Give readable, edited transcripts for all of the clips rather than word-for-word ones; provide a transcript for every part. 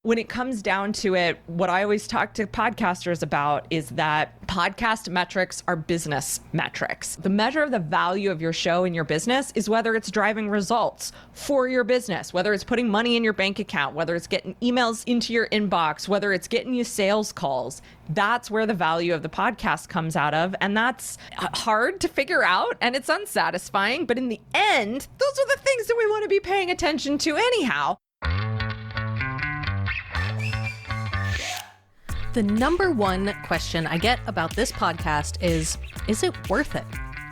When it comes down to it, what I always talk to podcasters about is that podcast metrics are business metrics. The measure of the value of your show in your business is whether it's driving results for your business, whether it's putting money in your bank account, whether it's getting emails into your inbox, whether it's getting you sales calls. That's where the value of the podcast comes out of. And that's hard to figure out and it's unsatisfying. But in the end, those are the things that we want to be paying attention to anyhow. The number one question I get about this podcast is it worth it?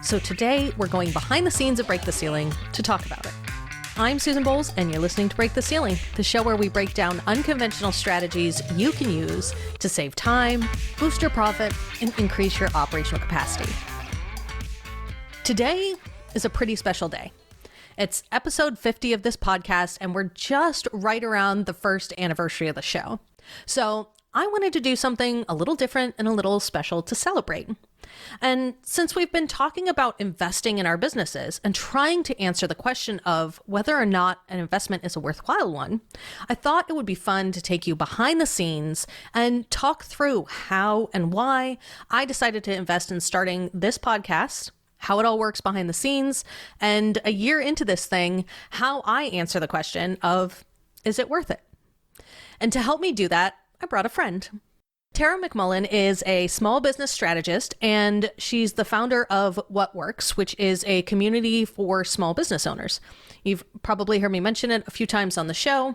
So today we're going behind the scenes at Break the Ceiling to talk about it. I'm Susan Bowles and you're listening to Break the Ceiling, the show where we break down unconventional strategies you can use to save time, boost your profit, and increase your operational capacity. Today is a pretty special day. It's episode 50 of this podcast and we're just right around the first anniversary of the show. So I wanted to do something a little different and a little special to celebrate. And since we've been talking about investing in our businesses and trying to answer the question of whether or not an investment is a worthwhile one, I thought it would be fun to take you behind the scenes and talk through how and why I decided to invest in starting this podcast, how it all works behind the scenes, and a year into this thing, how I answer the question of, is it worth it? And to help me do that, I brought a friend. Tara McMullin is a small business strategist, and she's the founder of What Works, which is a community for small business owners. You've probably heard me mention it a few times on the show.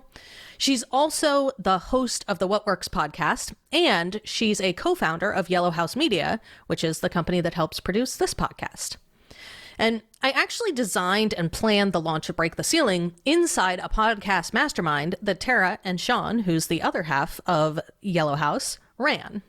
She's also the host of the What Works podcast, and she's a co-founder of Yellow House Media, which is the company that helps produce this podcast. And I actually designed and planned the launch of Break the Ceiling inside a podcast mastermind that Tara and Sean, who's the other half of Yellow House, ran.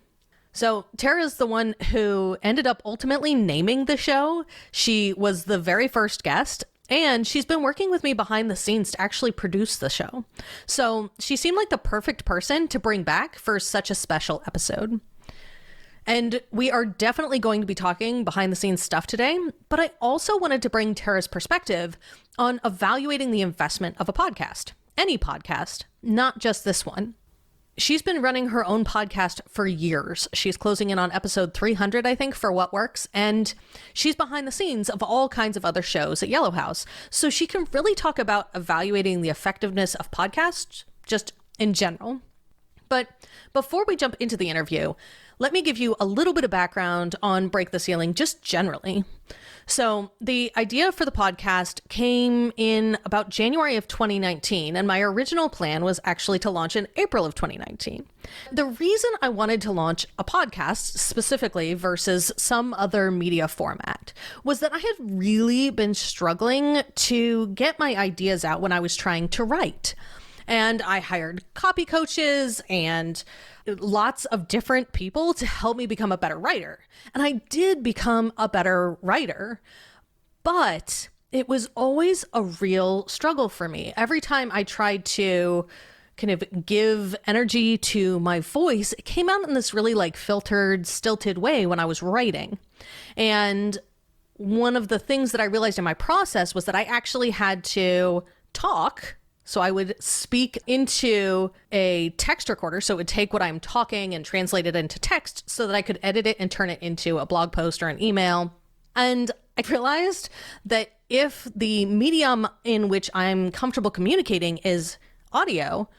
So Tara's the one who ended up ultimately naming the show. She was the very first guest, and she's been working with me behind the scenes to actually produce the show. So she seemed like the perfect person to bring back for such a special episode. And we are definitely going to be talking behind the scenes stuff today, but I also wanted to bring Tara's perspective on evaluating the investment of a podcast, any podcast, not just this one. She's been running her own podcast for years. She's closing in on episode 300, I think, for What Works, and she's behind the scenes of all kinds of other shows at Yellow House. So she can really talk about evaluating the effectiveness of podcasts just in general. But before we jump into the interview, let me give you a little bit of background on Break the Ceiling, just generally. So the idea for the podcast came in about January of 2019, and my original plan was actually to launch in April of 2019. The reason I wanted to launch a podcast specifically versus some other media format was that I had really been struggling to get my ideas out when I was trying to write. And I hired copy coaches and lots of different people to help me become a better writer. And I did become a better writer, but it was always a real struggle for me. Every time I tried to kind of give energy to my voice, it came out in this really like filtered, stilted way when I was writing. And one of the things that I realized in my process was that I actually had to talk. So I would speak into a text recorder. So it would take what I'm talking and translate it into text so that I could edit it and turn it into a blog post or an email. And I realized that if the medium in which I'm comfortable communicating is audio,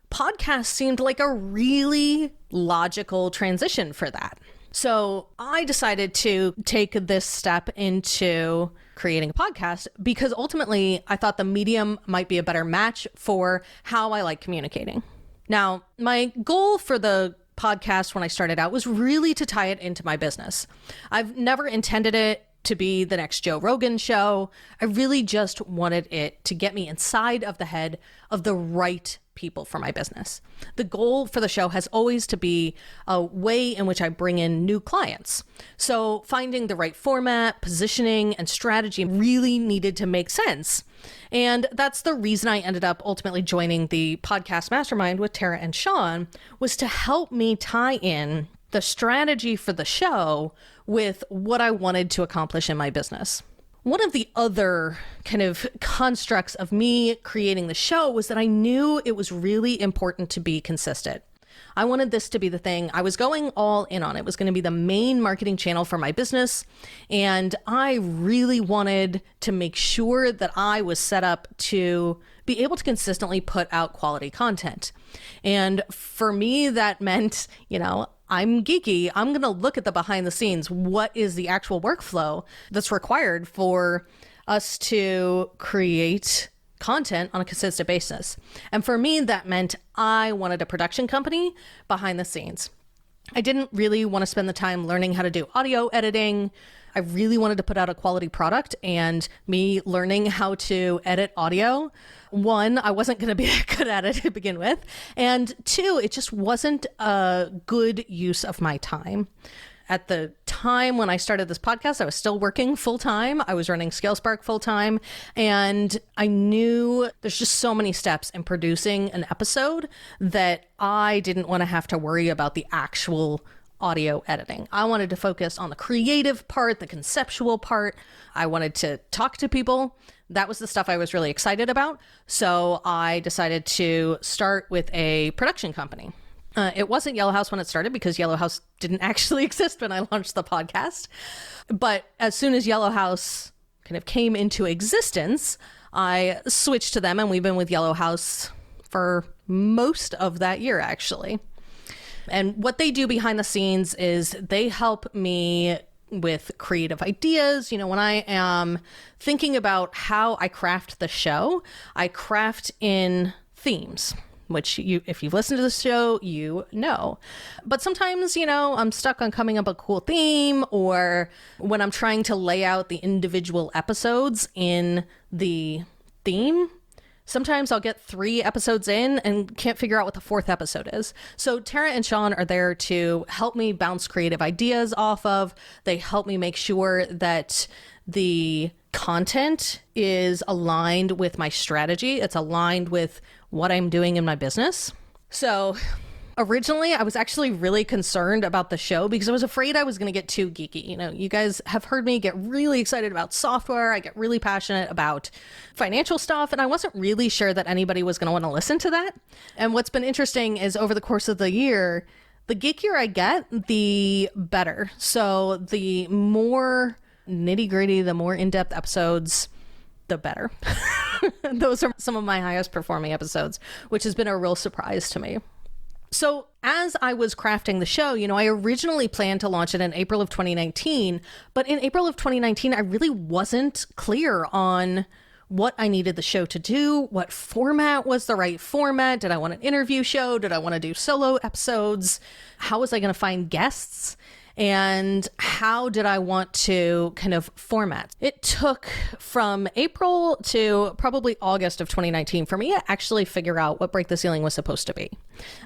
podcast seemed like a really logical transition for that. So I decided to take this step into creating a podcast because ultimately I thought the medium might be a better match for how I like communicating. Now, my goal for the podcast when I started out was really to tie it into my business. I've never intended it to be the next Joe Rogan show. I really just wanted it to get me inside of the head of the right people for my business. The goal for the show has always to be a way in which I bring in new clients. So finding the right format, positioning, and strategy really needed to make sense. And that's the reason I ended up ultimately joining the podcast mastermind with Tara and Sean, was to help me tie in the strategy for the show with what I wanted to accomplish in my business. One of the other kind of constructs of me creating the show was that I knew it was really important to be consistent. I wanted this to be the thing I was going all in on. It was going to be the main marketing channel for my business. And I really wanted to make sure that I was set up to be able to consistently put out quality content. And for me, that meant, I'm geeky. I'm going to look at the behind the scenes. What is the actual workflow that's required for us to create content on a consistent basis? And for me, that meant I wanted a production company behind the scenes. I didn't really want to spend the time learning how to do audio editing. I really wanted to put out a quality product, and me learning how to edit audio, one, I wasn't going to be that good at it to begin with. And two, it just wasn't a good use of my time. At the time when I started this podcast, I was still working full time. I was running ScaleSpark full time. And I knew there's just so many steps in producing an episode that I didn't want to have to worry about the actual audio editing. I wanted to focus on the creative part, the conceptual part. I wanted to talk to people. That was the stuff I was really excited about. So I decided to start with a production company. It wasn't Yellow House when it started because Yellow House didn't actually exist when I launched the podcast. But as soon as Yellow House kind of came into existence, I switched to them, and we've been with Yellow House for most of that year, actually. And what they do behind the scenes is they help me with creative ideas. When I am thinking about how I craft the show, I craft in themes, which if you've listened to the show, you know. But sometimes, I'm stuck on coming up with a cool theme, or when I'm trying to lay out the individual episodes in the theme, sometimes I'll get 3 episodes in and can't figure out what the 4th episode is. So Tara and Sean are there to help me bounce creative ideas off of. They help me make sure that the content is aligned with my strategy. It's aligned with what I'm doing in my business. So originally, I was actually really concerned about the show because I was afraid I was going to get too geeky. You guys have heard me get really excited about software. I get really passionate about financial stuff, and I wasn't really sure that anybody was going to want to listen to that. And what's been interesting is over the course of the year, the geekier I get, the better. So the more nitty gritty, the more in-depth episodes, the better. Those are some of my highest performing episodes, which has been a real surprise to me. So as I was crafting the show, I originally planned to launch it in April of 2019, but in April of 2019, I really wasn't clear on what I needed the show to do, what format was the right format. Did I want an interview show? Did I want to do solo episodes? How was I going to find guests? And how did I want to kind of format? It took from April to probably August of 2019 for me to actually figure out what Break the Ceiling was supposed to be.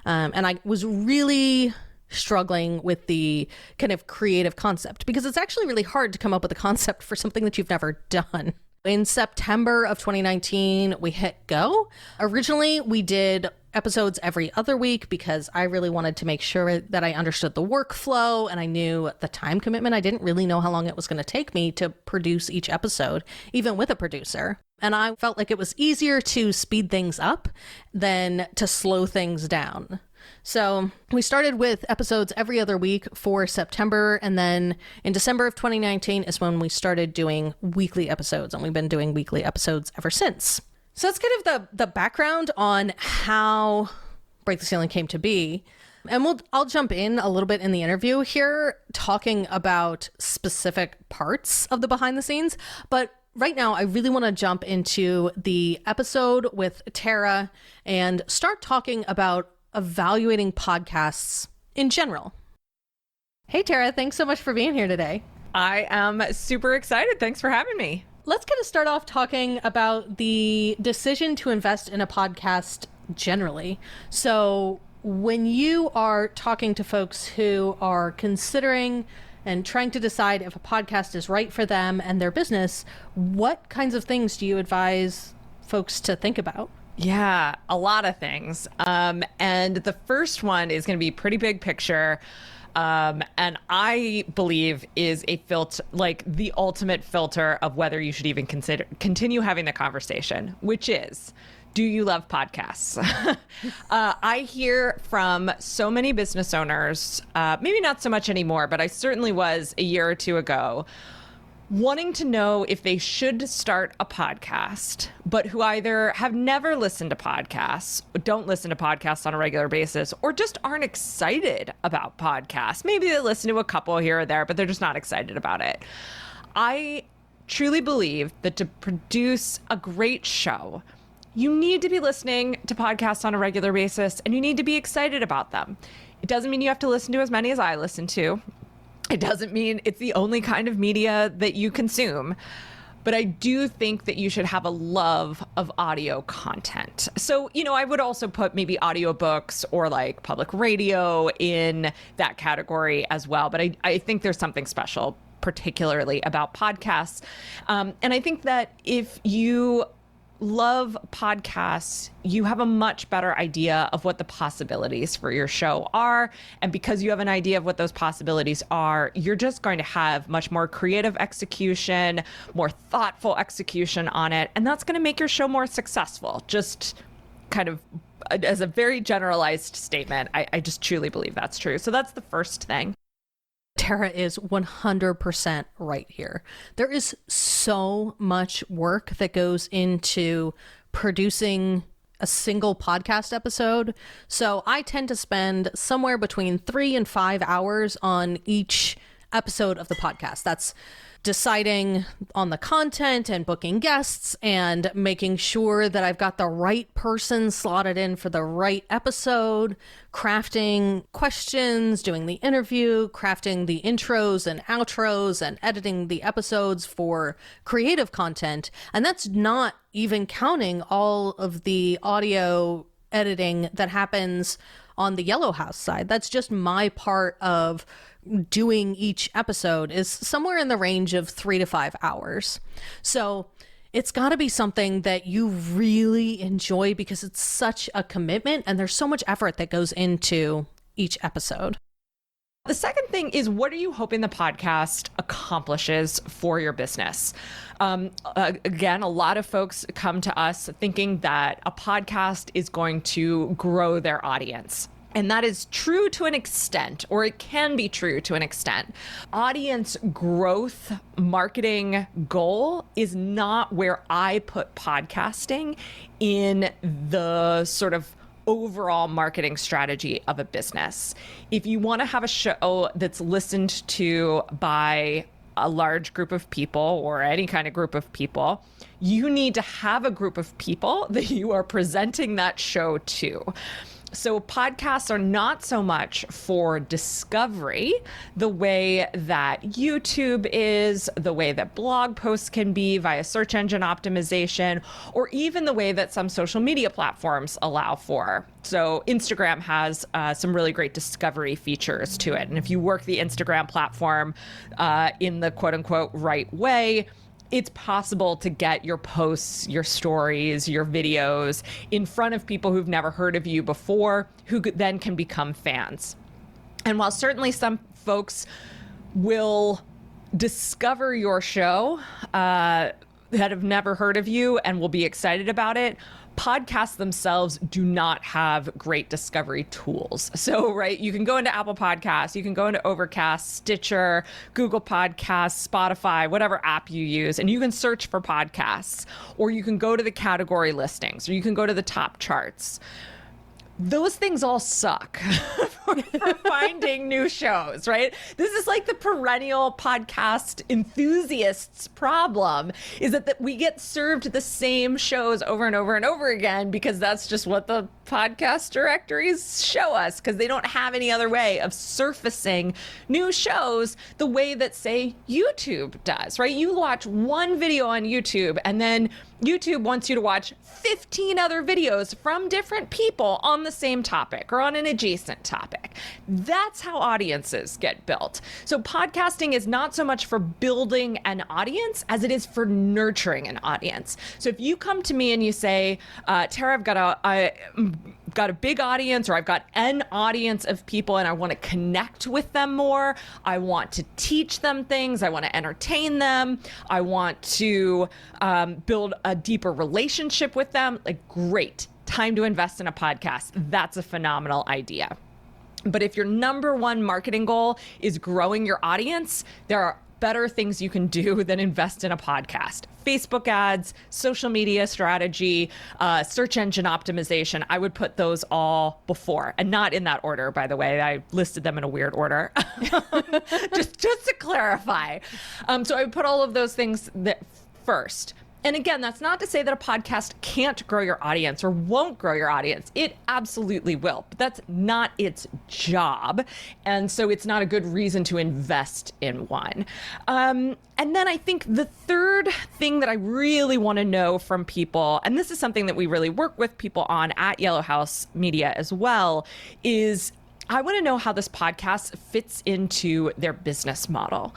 And I was really struggling with the kind of creative concept because it's actually really hard to come up with a concept for something that you've never done. In September of 2019, we hit go. Originally, we did episodes every other week because I really wanted to make sure that I understood the workflow and I knew the time commitment. I didn't really know how long it was going to take me to produce each episode, even with a producer. And I felt like it was easier to speed things up than to slow things down. So we started with episodes every other week for September. And then in December of 2019 is when we started doing weekly episodes. And we've been doing weekly episodes ever since. So that's kind of the background on how Break the Ceiling came to be. And I'll jump in a little bit in the interview here, talking about specific parts of the behind the scenes. But right now, I really want to jump into the episode with Tara and start talking about evaluating podcasts in general. Hey, Tara, thanks so much for being here today. I am super excited. Thanks for having me. Let's kind of start off talking about the decision to invest in a podcast generally. So when you are talking to folks who are considering and trying to decide if a podcast is right for them and their business, what kinds of things do you advise folks to think about? Yeah, a lot of things. And the first one is going to be pretty big picture. and I believe is a filter, like the ultimate filter of whether you should even continue having the conversation, which is, do you love podcasts? I hear from so many business owners, maybe not so much anymore, but I certainly was a year or two ago, wanting to know if they should start a podcast, but who either have never listened to podcasts, don't listen to podcasts on a regular basis, or just aren't excited about podcasts. Maybe they listen to a couple here or there, but they're just not excited about it. I truly believe that to produce a great show, you need to be listening to podcasts on a regular basis, and you need to be excited about them. It doesn't mean you have to listen to as many as I listen to. It doesn't mean it's the only kind of media that you consume, but I do think that you should have a love of audio content. So, I would also put maybe audiobooks or like public radio in that category as well. But I think there's something special, particularly about podcasts. And I think that if you love podcasts, you have a much better idea of what the possibilities for your show are. And because you have an idea of what those possibilities are, you're just going to have much more creative execution, more thoughtful execution on it. And that's going to make your show more successful. Just kind of as a very generalized statement, I just truly believe that's true. So that's the first thing. Tara is 100% right here. There is so much work that goes into producing a single podcast episode. So I tend to spend somewhere between 3 and 5 hours on each episode of the podcast. That's deciding on the content and booking guests and making sure that I've got the right person slotted in for the right episode, crafting questions, doing the interview, crafting the intros and outros, and editing the episodes for creative content. And that's not even counting all of the audio editing that happens on the Yellow House side. That's just my part of doing each episode, is somewhere in the range of 3 to 5 hours. So it's got to be something that you really enjoy, because it's such a commitment and there's so much effort that goes into each episode. The second thing is, what are you hoping the podcast accomplishes for your business? Again, a lot of folks come to us thinking that a podcast is going to grow their audience. And that is true to an extent, or it can be true to an extent. Audience growth marketing goal is not where I put podcasting in the sort of overall marketing strategy of a business. If you want to have a show that's listened to by a large group of people, or any kind of group of people, you need to have a group of people that you are presenting that show to. So podcasts are not so much for discovery the way that YouTube is, the way that blog posts can be via search engine optimization, or even the way that some social media platforms allow for. So Instagram has some really great discovery features to it. And if you work the Instagram platform in the quote unquote right way, it's possible to get your posts, your stories, your videos in front of people who've never heard of you before, who then can become fans. And while certainly some folks will discover your show that have never heard of you and will be excited about it, podcasts themselves do not have great discovery tools. So, right, you can go into Apple Podcasts, you can go into Overcast, Stitcher, Google Podcasts, Spotify, whatever app you use, and you can search for podcasts, or you can go to the category listings, or you can go to the top charts. Those things all suck for finding new shows, right? This is like the perennial podcast enthusiasts' problem, is that we get served the same shows over and over and over again, because that's just what the podcast directories show us, because they don't have any other way of surfacing new shows the way that, say, YouTube does, right? You watch one video on YouTube, and then YouTube wants you to watch 15 other videos from different people on the same topic or on an adjacent topic. That's how audiences get built. So podcasting is not so much for building an audience as it is for nurturing an audience. So if you come to me and you say, Tara, I've got a big audience, or I've got an audience of people and I want to connect with them more. I want to teach them things. I want to entertain them. I want to build a deeper relationship with them. Like, great. Time to invest in a podcast. That's a phenomenal idea. But if your number one marketing goal is growing your audience, there are better things you can do than invest in a podcast. Facebook ads, social media strategy, search engine optimization. I would put those all before, and not in that order, by the way. I listed them in a weird order, just to clarify. So I would put all of those things first. And again, that's not to say that a podcast can't grow your audience or won't grow your audience. It absolutely will, but that's not its job. And so it's not a good reason to invest in one. And then I think the third thing that I really want to know from people, and this is something that we really work with people on at Yellow House Media as well, is I want to know how this podcast fits into their business model.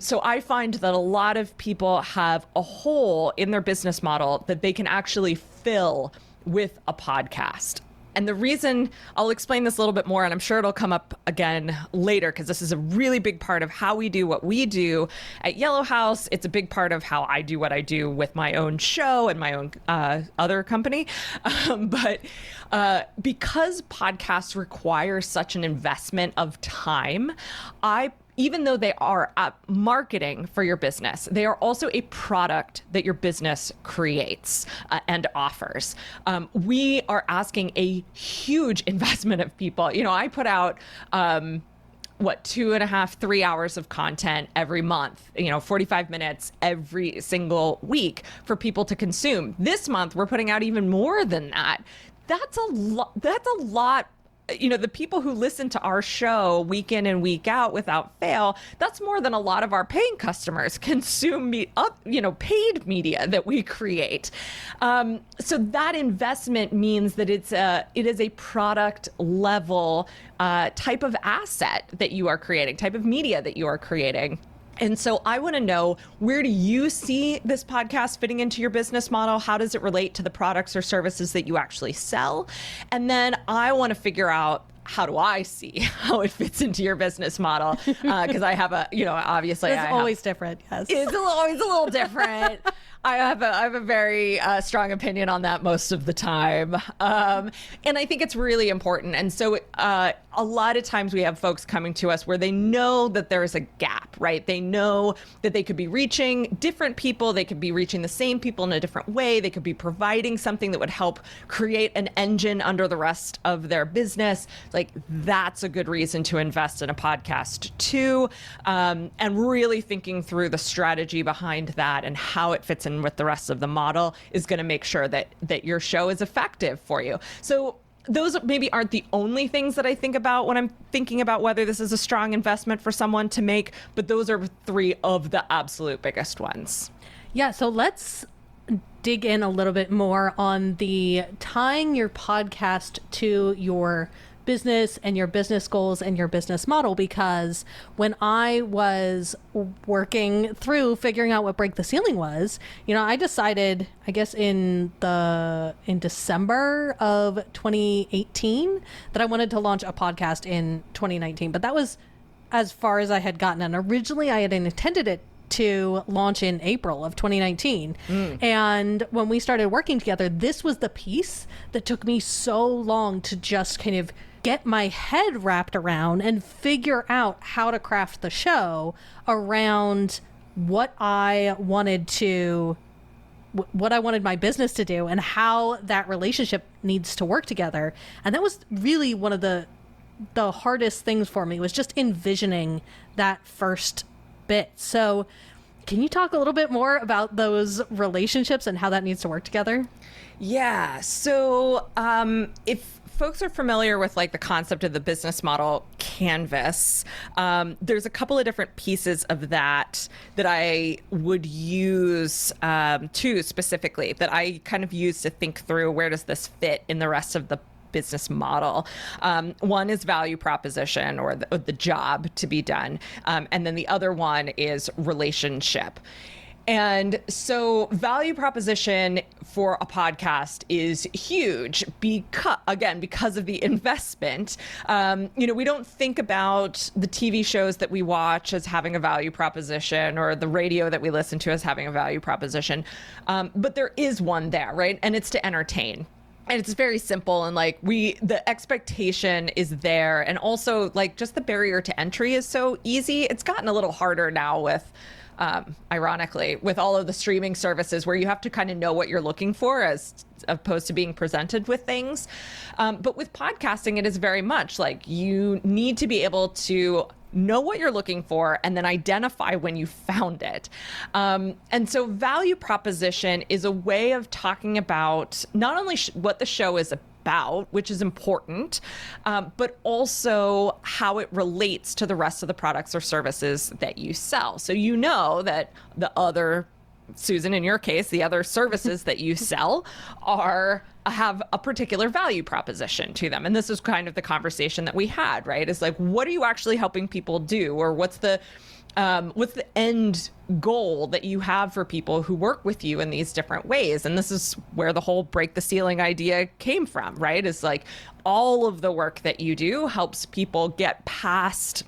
So I find that a lot of people have a hole in their business model that they can actually fill with a podcast. And the reason, I'll explain this a little bit more, and I'm sure it'll come up again later, because this is a really big part of how we do what we do at Yellow House. It's a big part of how I do what I do with my own show and my own other company. But because podcasts require such an investment of time, even though they are marketing for your business, they are also a product that your business creates and offers. We are asking a huge investment of people. You know, I put out 2.5, 3 hours of content every month, 45 minutes every single week for people to consume. This month, we're putting out even more than that. That's a lot. The people who listen to our show week in and week out without fail, that's more than a lot of our paying customers consume paid media that we create. So that investment means that it is a product level type of asset that you are creating, type of media that you are creating. And so I want to know, where do you see this podcast fitting into your business model? How does it relate to the products or services that you actually sell? And then I want to figure out, how do I see how it fits into your business model? Because I have obviously it's always different. Yes, it's always a little different. I have a very strong opinion on that most of the time. And I think it's really important. And so a lot of times we have folks coming to us where they know that there's a gap, right? They know that they could be reaching different people. They could be reaching the same people in a different way. They could be providing something that would help create an engine under the rest of their business. Like, that's a good reason to invest in a podcast too. And really thinking through the strategy behind that and how it fits in with the rest of the model is going to make sure that your show is effective for you. So those maybe aren't the only things that I think about when I'm thinking about whether this is a strong investment for someone to make, but those are three of the absolute biggest ones. Yeah, so let's dig in a little bit more on the tying your podcast to your business and your business goals and your business model, because when I was working through figuring out what Break the Ceiling was, I decided, I guess in December of 2018 that I wanted to launch a podcast in 2019, but that was as far as I had gotten. And originally I had intended it to launch in April of 2019. And when we started working together, this was the piece that took me so long to just kind of get my head wrapped around and figure out how to craft the show around what I wanted my business to do and how that relationship needs to work together. And that was really one of the hardest things for me, was just envisioning that first bit. So can you talk a little bit more about those relationships and how that needs to work together? Yeah. So if folks are familiar with the concept of the business model canvas, there's a couple of different pieces of that I would use specifically, that I kind of use to think through, where does this fit in the rest of the business model. One is value proposition, or the job to be done. And then the other one is relationship. And so value proposition for a podcast is huge because of the investment. We don't think about the TV shows that we watch as having a value proposition, or the radio that we listen to as having a value proposition. But there is one there, right? And it's to entertain. And it's very simple, and the expectation is there, and also just the barrier to entry is so easy. It's gotten a little harder now with ironically, with all of the streaming services, where you have to kind of know what you're looking for as opposed to being presented with things. But with podcasting, it is very much you need to be able to know what you're looking for and then identify when you found it. And so value proposition is a way of talking about not only what the show is about, which is important, but also how it relates to the rest of the products or services that you sell. So you know that the other, Susan, in your case, the other services that you sell have a particular value proposition to them. And this is kind of the conversation that we had, right? Is what are you actually helping people do? Or what's the end goal that you have for people who work with you in these different ways? And this is where the whole break the ceiling idea came from, right? Is all of the work that you do helps people get past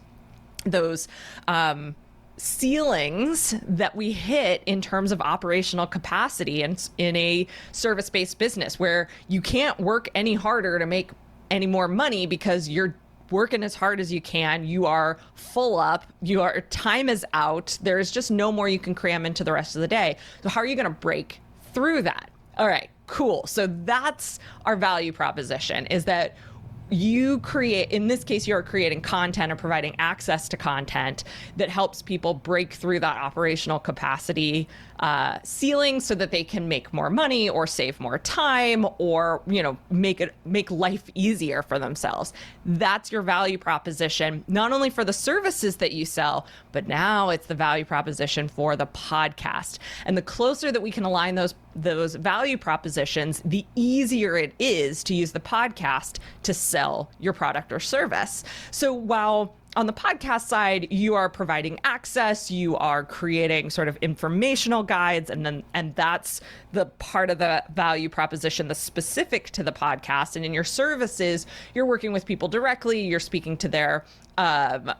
those ceilings that we hit in terms of operational capacity and in a service-based business, where you can't work any harder to make any more money because you're working as hard as you can. You are full up. Your time is out. There's just no more you can cram into the rest of the day. So how are you going to break through that? All right, cool. So that's our value proposition, is that you create, in this case, you're creating content or providing access to content that helps people break through that operational capacity ceiling so that they can make more money or save more time, or, make life easier for themselves. That's your value proposition, not only for the services that you sell, but now it's the value proposition for the podcast. And the closer that we can align those value propositions, the easier it is to use the podcast to sell your product or service. So while on the podcast side, you are providing access, you are creating sort of informational guides, and that's the part of the value proposition that's specific to the podcast. And in your services, you're working with people directly, you're speaking to their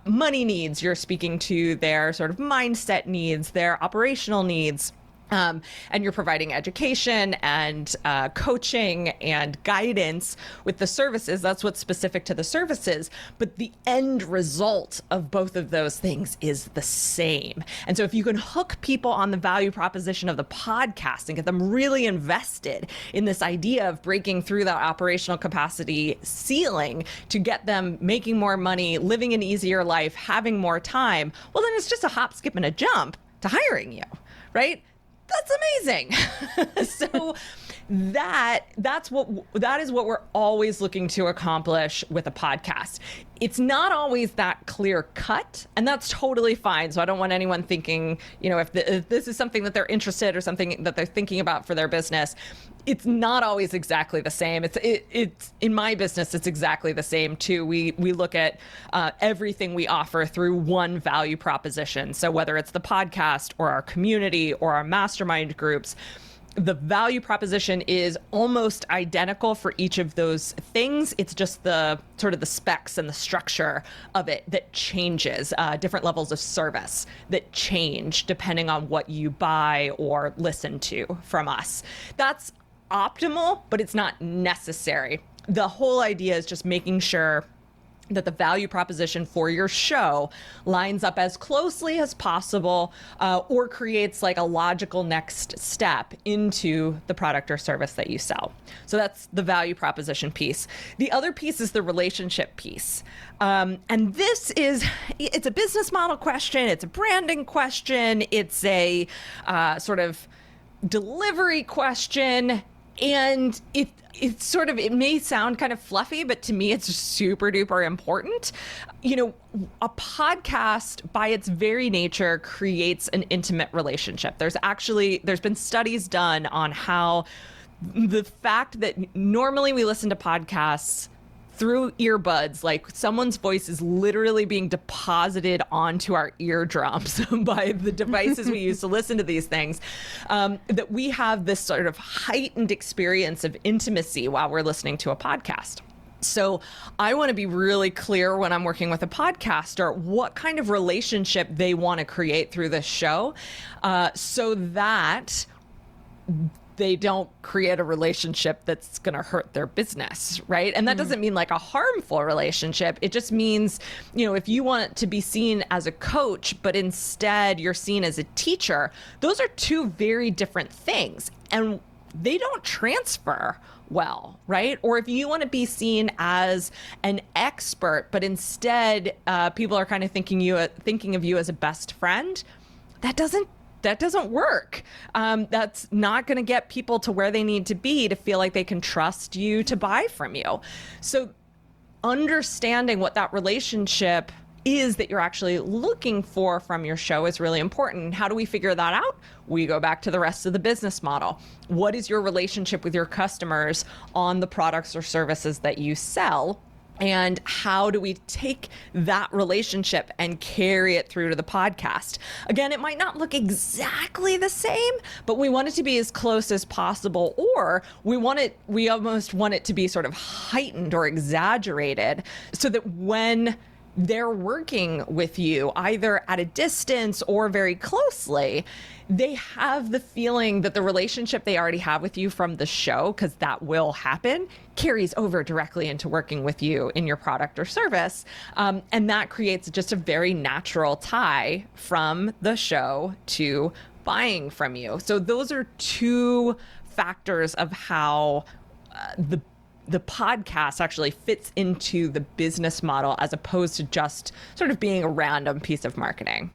money needs, you're speaking to their sort of mindset needs, their operational needs. And you're providing education and coaching and guidance with the services. That's what's specific to the services. But the end result of both of those things is the same. And so if you can hook people on the value proposition of the podcast and get them really invested in this idea of breaking through that operational capacity ceiling to get them making more money, living an easier life, having more time, well, then it's just a hop, skip, and a jump to hiring you, right? That's amazing. So that is what we're always looking to accomplish with a podcast. It's not always that clear cut, and that's totally fine. So I don't want anyone thinking, if this is something that they're interested or something that they're thinking about for their business, it's not always exactly the same. It's in my business, it's exactly the same too. We look at everything we offer through one value proposition. So whether it's the podcast or our community or our mastermind groups, the value proposition is almost identical for each of those things. It's just the sort of the specs and the structure of it that changes, different levels of service that change depending on what you buy or listen to from us. That's optimal, but it's not necessary. The whole idea is just making sure that the value proposition for your show lines up as closely as possible, or creates a logical next step into the product or service that you sell. So that's the value proposition piece. The other piece is the relationship piece. And it's a business model question. It's a branding question. It's a sort of delivery question. And it may sound kind of fluffy, but to me, it's super duper important. A podcast by its very nature creates an intimate relationship. There's been studies done on how the fact that normally we listen to podcasts through earbuds, like someone's voice is literally being deposited onto our eardrums by the devices we use to listen to these things, that we have this sort of heightened experience of intimacy while we're listening to a podcast. So I want to be really clear when I'm working with a podcaster what kind of relationship they want to create through this show, so that they don't create a relationship that's going to hurt their business, right? And that doesn't mean like a harmful relationship. It just means, if you want to be seen as a coach, but instead you're seen as a teacher, those are two very different things. And they don't transfer well, right? Or if you want to be seen as an expert, but instead people are kind of thinking of you as a best friend, that doesn't work. That's not going to get people to where they need to be to feel like they can trust you to buy from you. So understanding what that relationship is that you're actually looking for from your show is really important. How do we figure that out? We go back to the rest of the business model. What is your relationship with your customers on the products or services that you sell? And how do we take that relationship and carry it through to the podcast? Again, it might not look exactly the same, but we want it to be as close as possible, or we almost want it to be sort of heightened or exaggerated so that when they're working with you either at a distance or very closely, they have the feeling that the relationship they already have with you from the show, because that will happen, carries over directly into working with you in your product or service. And that creates just a very natural tie from the show to buying from you. So those are two factors of how the podcast actually fits into the business model as opposed to just sort of being a random piece of marketing.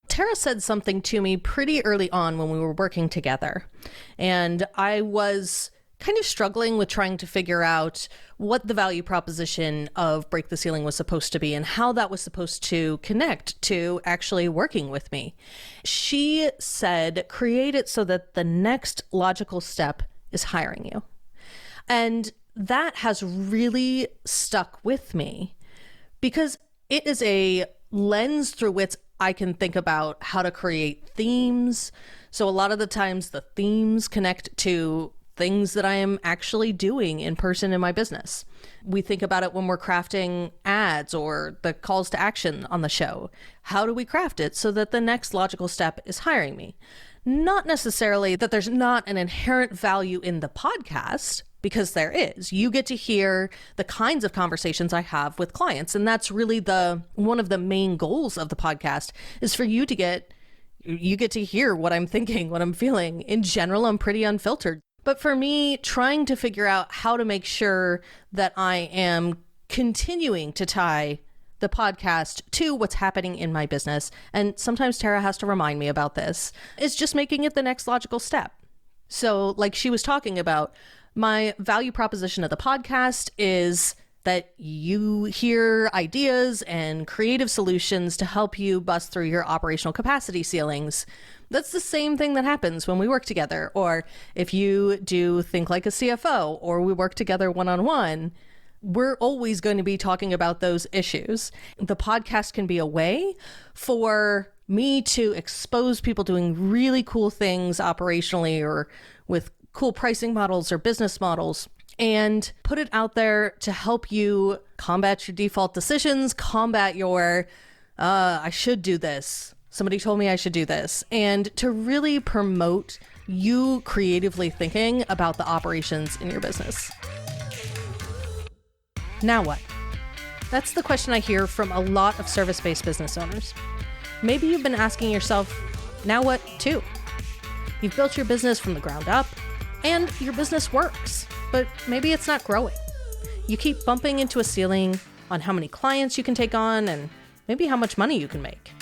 Tara said something to me pretty early on when we were working together, and I was kind of struggling with trying to figure out what the value proposition of Break the Ceiling was supposed to be and how that was supposed to connect to actually working with me. She said, create it so that the next logical step is hiring you. And that has really stuck with me because it is a lens through which I can think about how to create themes. So a lot of the times the themes connect to things that I am actually doing in person in my business. We think about it when we're crafting ads or the calls to action on the show. How do we craft it so that the next logical step is hiring me? Not necessarily that there's not an inherent value in the podcast, because there is. You get to hear the kinds of conversations I have with clients. And that's really one of the main goals of the podcast is for you get to hear what I'm thinking, what I'm feeling. In general, I'm pretty unfiltered. But for me, trying to figure out how to make sure that I am continuing to tie the podcast to what's happening in my business, and sometimes Tara has to remind me about this, is just making it the next logical step. So like she was talking about, my value proposition of the podcast is that you hear ideas and creative solutions to help you bust through your operational capacity ceilings. That's the same thing that happens when we work together. Or if you do Think Like a CFO, or we work together one-on-one, we're always going to be talking about those issues. The podcast can be a way for me to expose people doing really cool things operationally or with cool pricing models or business models, and put it out there to help you combat your default decisions, combat your, I should do this. Somebody told me I should do this. And to really promote you creatively thinking about the operations in your business. Now what? That's the question I hear from a lot of service-based business owners. Maybe you've been asking yourself, now what too? You've built your business from the ground up, and your business works, but maybe it's not growing. You keep bumping into a ceiling on how many clients you can take on and maybe how much money you can make.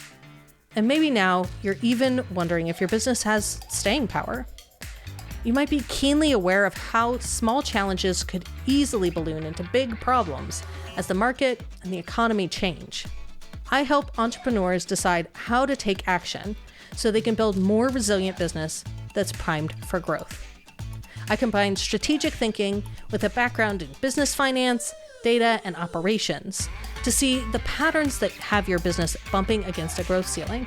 And maybe now you're even wondering if your business has staying power. You might be keenly aware of how small challenges could easily balloon into big problems as the market and the economy change. I help entrepreneurs decide how to take action so they can build more resilient business that's primed for growth. I combine strategic thinking with a background in business finance, data, and operations to see the patterns that have your business bumping against a growth ceiling.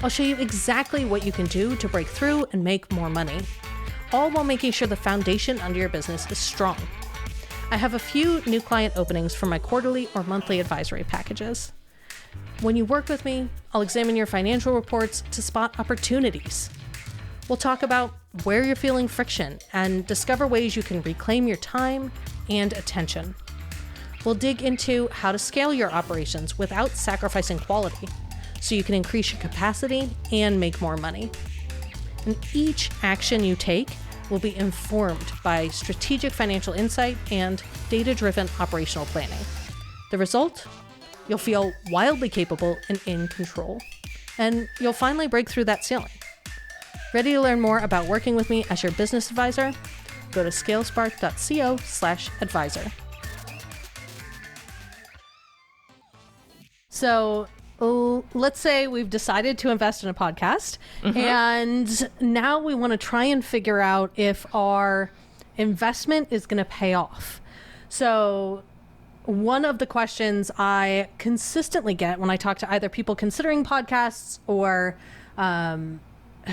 I'll show you exactly what you can do to break through and make more money, all while making sure the foundation under your business is strong. I have a few new client openings for my quarterly or monthly advisory packages. When you work with me, I'll examine your financial reports to spot opportunities. We'll talk about where you're feeling friction and discover ways you can reclaim your time and attention. We'll dig into how to scale your operations without sacrificing quality, so you can increase your capacity and make more money. And each action you take will be informed by strategic financial insight and data-driven operational planning. The result? You'll feel wildly capable and in control. And you'll finally break through that ceiling. Ready to learn more about working with me as your business advisor? Go to scalespark.co/advisor. So let's say we've decided to invest in a podcast, and now we want to try and figure out if our investment is going to pay off. So one of the questions I consistently get when I talk to either people considering podcasts or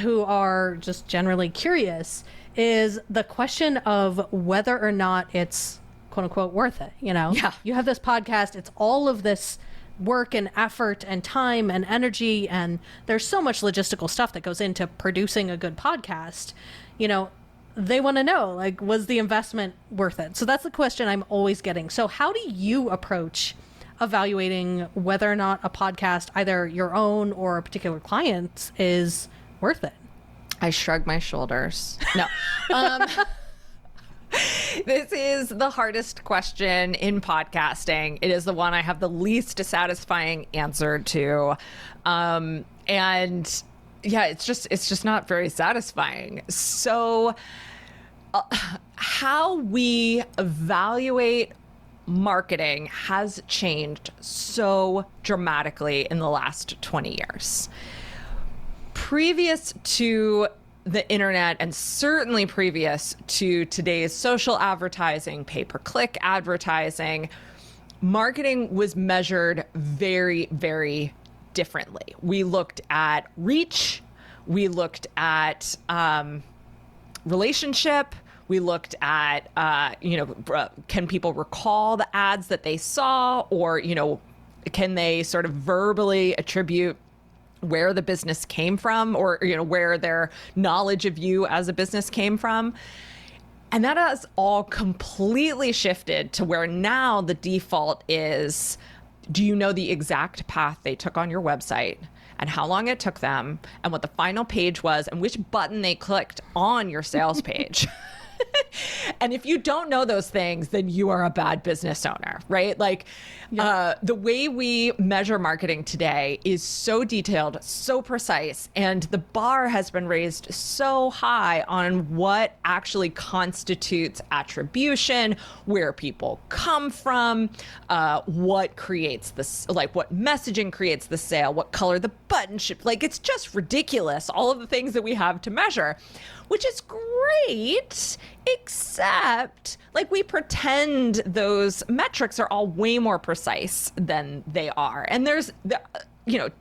who are just generally curious is the question of whether or not it's quote unquote worth it. You know, You have this podcast, it's all of this work and effort and time and energy, and there's so much logistical stuff that goes into producing a good podcast. You know, they want to know, like, was the investment worth it? So that's the question I'm always getting. So how do you approach evaluating whether or not a podcast, either your own or a particular client's, is worth it? I shrug my shoulders. No. This is the hardest question in podcasting. It is the one I have the least satisfying answer to. And yeah, it's just not very satisfying. So how we evaluate marketing has changed so dramatically in the last 20 years. Previous to the internet, and certainly previous to today's social advertising, pay-per-click advertising, marketing was measured very, very differently. We looked at reach, we looked at relationship, we looked at, can people recall the ads that they saw, or, can they sort of verbally attribute where the business came from, or where their knowledge of you as a business came from. And that has all completely shifted to where now the default is, do you know the exact path they took on your website and how long it took them and what the final page was and which button they clicked on your sales page? And if you don't know those things, then you are a bad business owner, right? Like, the way we measure marketing today is so detailed, so precise, and the bar has been raised so high on what actually constitutes attribution, where people come from, what creates this, like what messaging creates the sale, what color the button should, like, it's just ridiculous, all of the things that we have to measure. Which is great, except like we pretend those metrics are all way more precise than they are. And there's,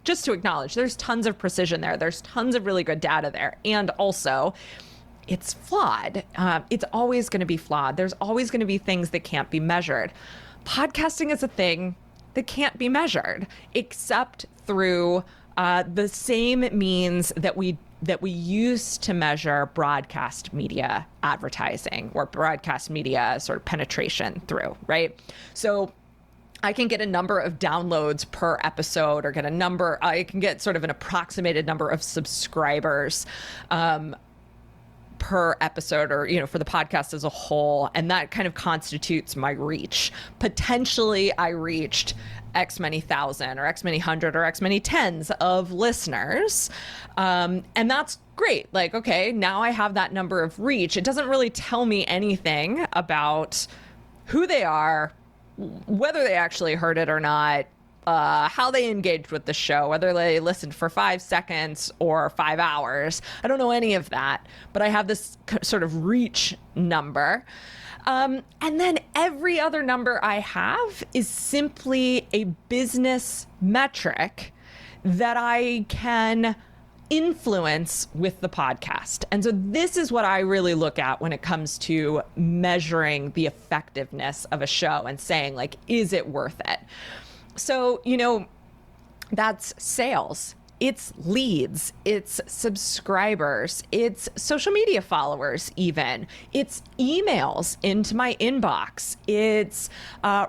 just to acknowledge, there's tons of precision there. There's tons of really good data there. And also, it's flawed. It's always going to be flawed. There's always going to be things that can't be measured. Podcasting is a thing that can't be measured, except through the same means that we use to measure broadcast media advertising or broadcast media sort of penetration through, right? So I can get a number of downloads per episode, or I can get sort of an approximated number of subscribers per episode, or, for the podcast as a whole. And that kind of constitutes my reach. Potentially I reached X many thousand or X many hundred or X many tens of listeners. And that's great. Like, okay, now I have that number of reach. It doesn't really tell me anything about who they are, whether they actually heard it or not, how they engaged with the show, whether they listened for 5 seconds or 5 hours. I don't know any of that, but I have this sort of reach number. And then every other number I have is simply a business metric that I can influence with the podcast. And so this is what I really look at when it comes to measuring the effectiveness of a show and saying, like, is it worth it? So, that's sales. It's leads, it's subscribers, it's social media followers even, it's emails into my inbox, it's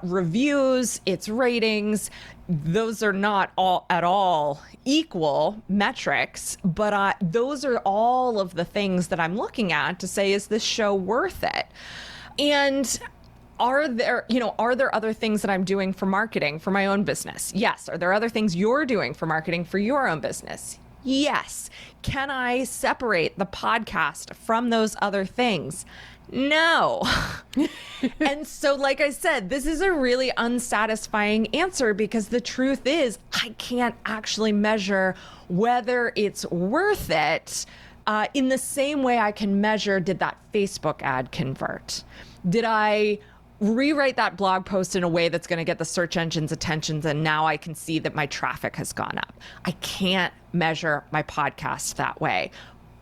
reviews, it's ratings. Those are not all at all equal metrics, but those are all of the things that I'm looking at to say, is this show worth it? And are there other things that I'm doing for marketing for my own business? Yes. Are there other things you're doing for marketing for your own business? Yes. Can I separate the podcast from those other things? No. And so, like I said, this is a really unsatisfying answer, because the truth is I can't actually measure whether it's worth it in the same way I can measure, did that Facebook ad convert? Did I rewrite that blog post in a way that's going to get the search engine's attention, and now I can see that my traffic has gone up? I can't measure my podcast that way.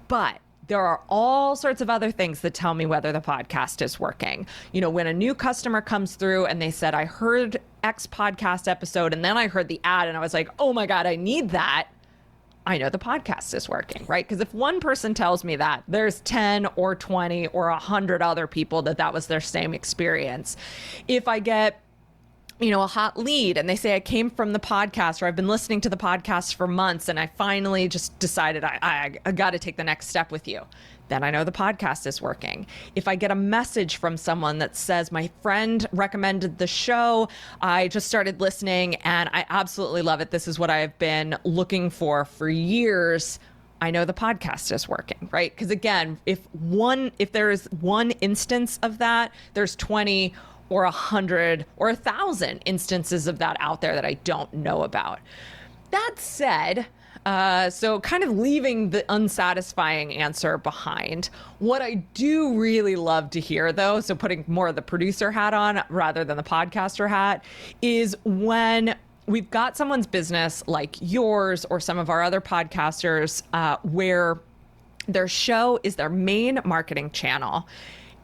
But there are all sorts of other things that tell me whether the podcast is working. When a new customer comes through and they said, I heard X podcast episode, and then I heard the ad and I was like, oh my God, I need that. I know the podcast is working, right? Because if one person tells me that, there's 10 or 20 or 100 other people that was their same experience. If I get a hot lead and they say, I came from the podcast, or I've been listening to the podcast for months and I finally just decided I got to take the next step with you, then I know the podcast is working. If I get a message from someone that says, my friend recommended the show, I just started listening and I absolutely love it, this is what I've been looking for years, I know the podcast is working, right? Because again, if there is one instance of that, there's 20 or 100 or 1,000 instances of that out there that I don't know about. That said, so kind of leaving the unsatisfying answer behind, what I do really love to hear, though, so putting more of the producer hat on rather than the podcaster hat, is when we've got someone's business like yours or some of our other podcasters where their show is their main marketing channel,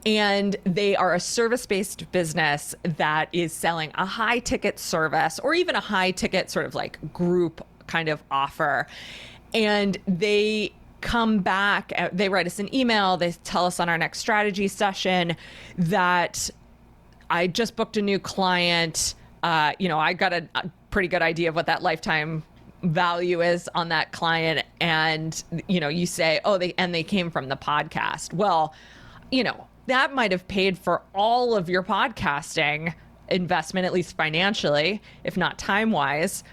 and they are a service-based business that is selling a high-ticket service or even a high-ticket sort of like group kind of offer. And they come back, they write us an email, they tell us on our next strategy session that I just booked a new client. I got a pretty good idea of what that lifetime value is on that client. And, you say, they came from the podcast. Well, that might have paid for all of your podcasting investment, at least financially, if not time-wise,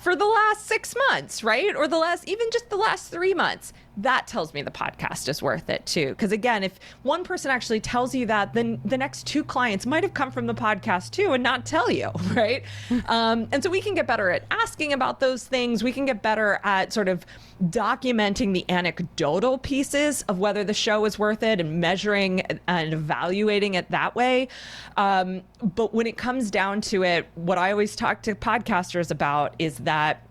for the last 6 months, right? Or even just the last 3 months. That tells me the podcast is worth it too. Because again, if one person actually tells you that, then the next 2 clients might have come from the podcast too and not tell you, right? And so we can get better at asking about those things. We can get better at sort of documenting the anecdotal pieces of whether the show is worth it and measuring and evaluating it that way. But when it comes down to it, what I always talk to podcasters about is that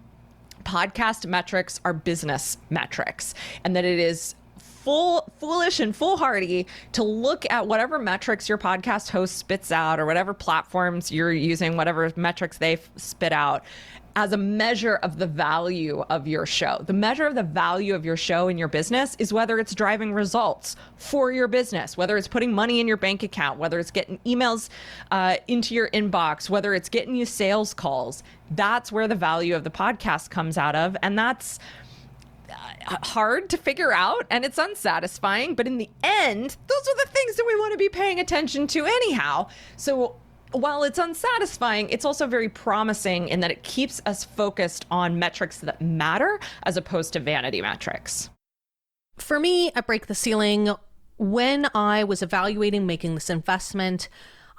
podcast metrics are business metrics, and that it is foolish and foolhardy to look at whatever metrics your podcast host spits out or whatever platforms you're using, whatever metrics they spit out, as a measure of the value of your show. The measure of the value of your show in your business is whether it's driving results for your business, whether it's putting money in your bank account, whether it's getting emails into your inbox, whether it's getting you sales calls. That's where the value of the podcast comes out of. And that's hard to figure out, and it's unsatisfying. But in the end, those are the things that we want to be paying attention to anyhow. So while it's unsatisfying, it's also very promising in that it keeps us focused on metrics that matter as opposed to vanity metrics. For me, at Break the Ceiling, when I was evaluating making this investment,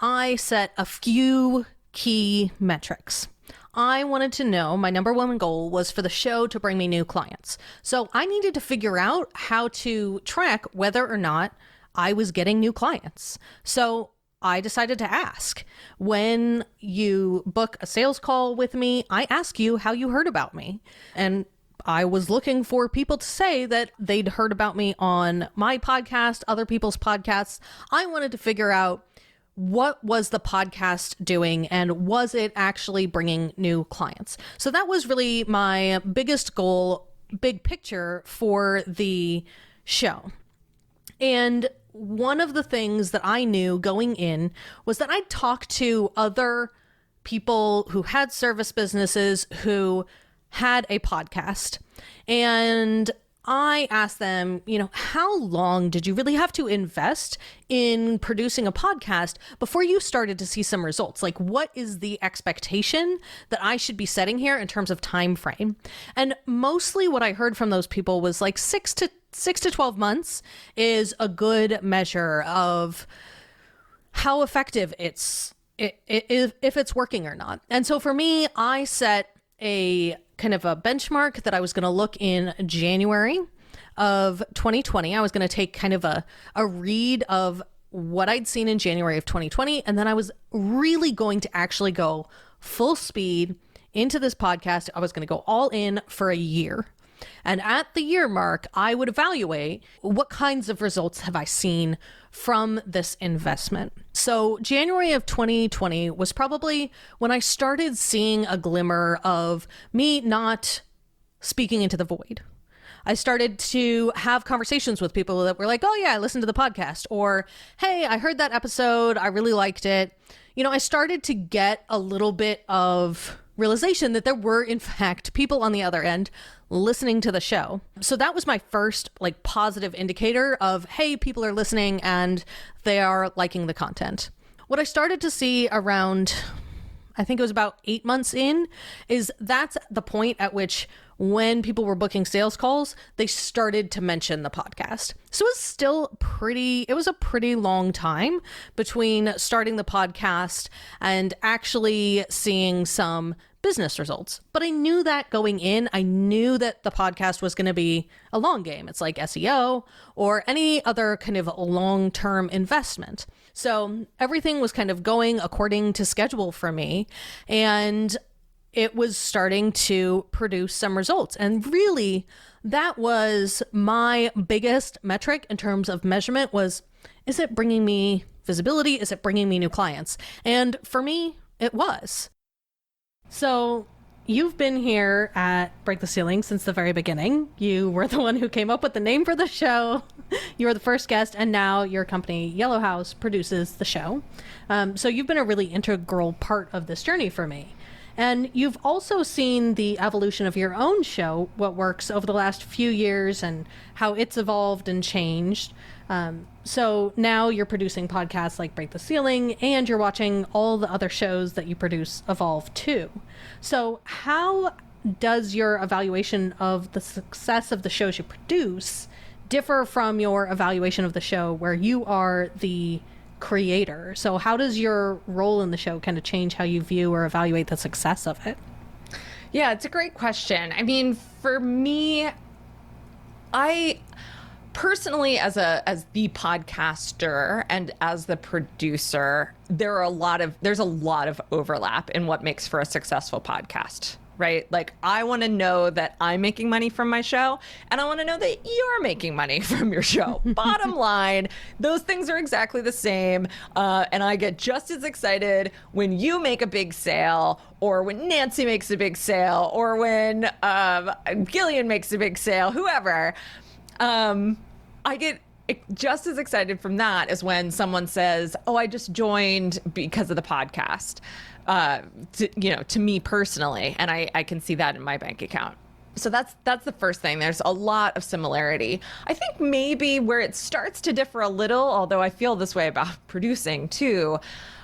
I set a few key metrics. I wanted to know, my number one goal was for the show to bring me new clients. So I needed to figure out how to track whether or not I was getting new clients. So I decided to ask. When you book a sales call with me, I ask you how you heard about me. And I was looking for people to say that they'd heard about me on my podcast, other people's podcasts. I wanted to figure out, what was the podcast doing and was it actually bringing new clients? So that was really my biggest goal, big picture for the show. And one of the things that I knew going in was that I'd talked to other people who had service businesses who had a podcast, and I asked them, how long did you really have to invest in producing a podcast before you started to see some results? Like, what is the expectation that I should be setting here in terms of time frame? And mostly what I heard from those people was like 6 to 12 months is a good measure of how effective if it's working or not. And so for me, I set a kind of a benchmark that I was going to look in January of 2020. I was going to take kind of a read of what I'd seen in January of 2020. And then I was really going to actually go full speed into this podcast. I was going to go all in for a year. And at the year mark, I would evaluate what kinds of results have I seen from this investment. So January of 2020 was probably when I started seeing a glimmer of me not speaking into the void. I started to have conversations with people that were like, oh yeah, I listened to the podcast, or hey, I heard that episode, I really liked it. I started to get a little bit of realization that there were, in fact, people on the other end listening to the show. So that was my first positive indicator of, hey, people are listening and they are liking the content. What I started to see around, I think it was about 8 months in, is that's the point at which when people were booking sales calls, they started to mention the podcast. So it was a pretty long time between starting the podcast and actually seeing some business results. But I knew that going in. I knew that the podcast was going to be a long game. It's like SEO or any other kind of long-term investment. So everything was kind of going according to schedule for me, and it was starting to produce some results. And really, that was my biggest metric in terms of measurement was, is it bringing me visibility? Is it bringing me new clients? And for me, it was. So you've been here at Break the Ceiling since the very beginning. You were the one who came up with the name for the show. You were the first guest, and now your company, Yellow House, produces the show. So you've been a really integral part of this journey for me. And you've also seen the evolution of your own show, What Works, over the last few years and how it's evolved and changed. So now you're producing podcasts like Break the Ceiling, and you're watching all the other shows that you produce evolve too. So how does your evaluation of the success of the shows you produce differ from your evaluation of the show where you are the creator? So how does your role in the show kind of change how you view or evaluate the success of it? Yeah, it's a great question. I mean, for me, I personally, as the podcaster and as the producer, there's a lot of overlap in what makes for a successful podcast. Right? Like, I want to know that I'm making money from my show, and I want to know that you're making money from your show. Bottom line, those things are exactly the same. And I get just as excited when you make a big sale, or when Nancy makes a big sale, or when Gillian makes a big sale, whoever. I get just as excited from that as when someone says, oh, I just joined because of the podcast. To me personally, and I can see that in my bank account. So that's the first thing. There's a lot of similarity. I think maybe where it starts to differ a little, although I feel this way about producing too,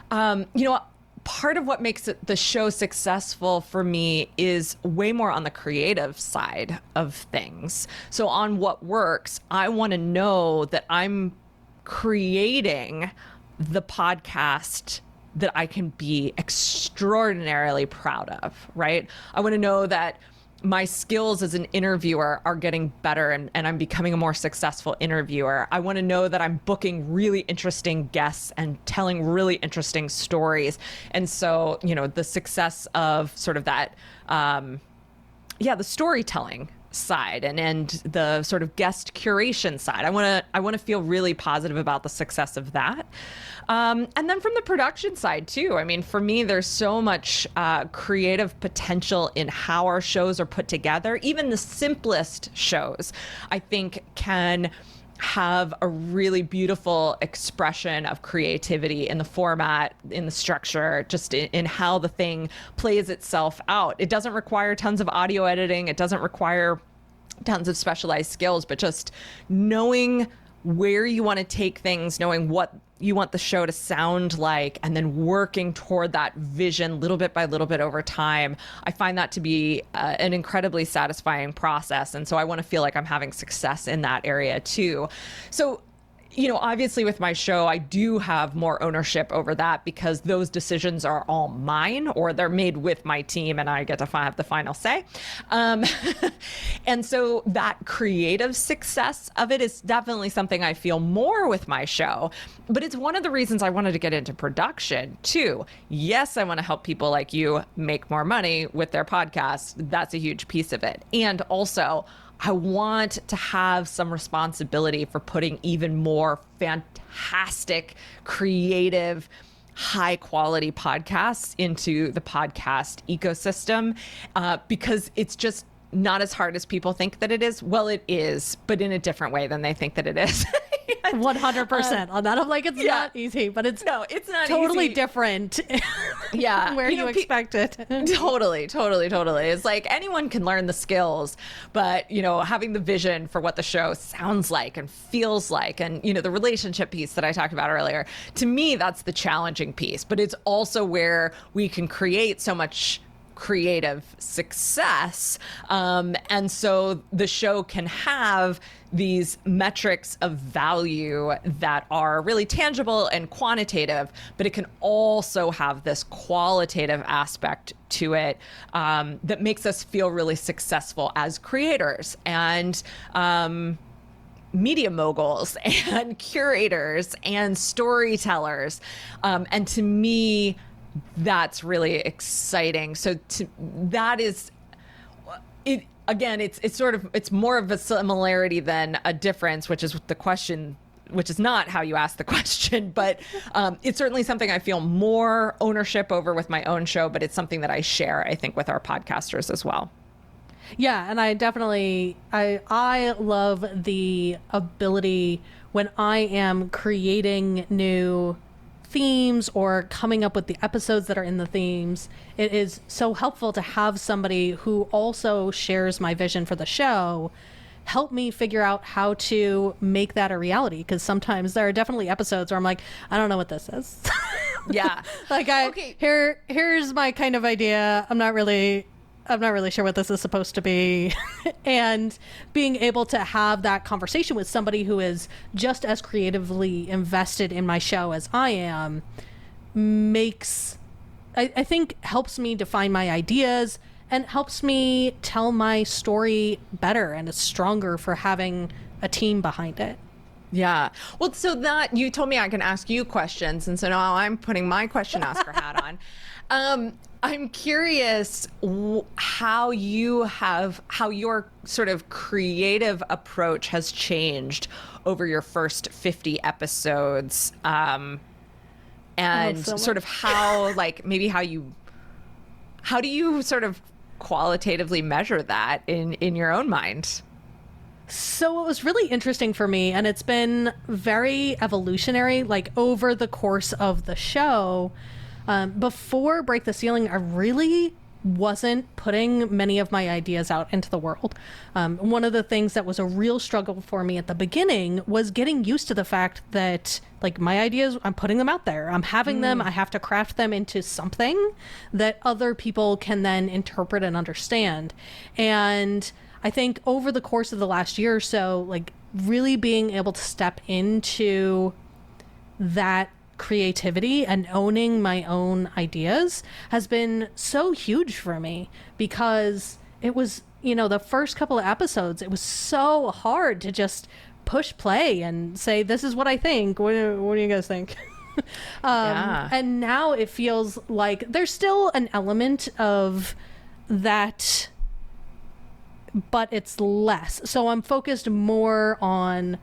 part of what makes the show successful for me is way more on the creative side of things. So on What Works, I want to know that I'm creating the podcast that I can be extraordinarily proud of, right? I want to know that my skills as an interviewer are getting better and I'm becoming a more successful interviewer. I want to know that I'm booking really interesting guests and telling really interesting stories. And so, the success of sort of that, the storytelling side and the sort of guest curation side. I want to feel really positive about the success of that. And then from the production side too. I mean, for me, there's so much creative potential in how our shows are put together. Even the simplest shows, I think, can have a really beautiful expression of creativity in the format, in the structure, just in how the thing plays itself out. It doesn't require tons of audio editing. It doesn't require tons of specialized skills, but just knowing where you want to take things, knowing what you want the show to sound like, and then working toward that vision little bit by little bit over time. I find that to be an incredibly satisfying process. And so I want to feel like I'm having success in that area too. So, obviously with my show, I do have more ownership over that because those decisions are all mine, or they're made with my team and I get to have the final say. And so that creative success of it is definitely something I feel more with my show, but it's one of the reasons I wanted to get into production too. Yes, I want to help people like you make more money with their podcast. That's a huge piece of it. And also, I want to have some responsibility for putting even more fantastic, creative, high quality podcasts into the podcast ecosystem because it's just not as hard as people think that it is. Well, it is, but in a different way than they think that it is. 100% on that. I'm like, it's not easy, but it's not totally easy. Different. Yeah. Where you expect it. Totally. It's like anyone can learn the skills, but, having the vision for what the show sounds like and feels like, and, the relationship piece that I talked about earlier, to me, that's the challenging piece, but it's also where we can create so much creative success. And so the show can have these metrics of value that are really tangible and quantitative, but it can also have this qualitative aspect to it that makes us feel really successful as creators and media moguls and curators and storytellers. And to me, that's really exciting. So that is it. Again, it's more of a similarity than a difference, which is the question, which is not how you ask the question, but it's certainly something I feel more ownership over with my own show, but it's something that I share, I think, with our podcasters as well. Yeah, and I definitely, I love the ability when I am creating new themes or coming up with the episodes that are in the themes. It is so helpful to have somebody who also shares my vision for the show help me figure out how to make that a reality, because sometimes there are definitely episodes where I'm like, I don't know what this is. Yeah. Like here's my kind of idea. I'm not really sure what this is supposed to be. And being able to have that conversation with somebody who is just as creatively invested in my show as I am I think helps me define my ideas and helps me tell my story better, and it's stronger for having a team behind it. Yeah. Well, so that you told me I can ask you questions, and so now I'm putting my question asker hat on. I'm curious how your sort of creative approach has changed over your first 50 episodes, and sort of how, like, maybe how do you sort of qualitatively measure that in your own mind? So what was really interesting for me, and it's been very evolutionary, like over the course of the show, before Break the Ceiling, I really wasn't putting many of my ideas out into the world. One of the things that was a real struggle for me at the beginning was getting used to the fact that, like, my ideas, I'm putting them out there. I'm having them. I have to craft them into something that other people can then interpret and understand. And I think over the course of the last year or so, like, really being able to step into that creativity and owning my own ideas has been so huge for me, because it was, the first couple of episodes, it was so hard to just push play and say, this is what I think. What do you guys think? And now it feels like there's still an element of that, but it's less. So I'm focused more on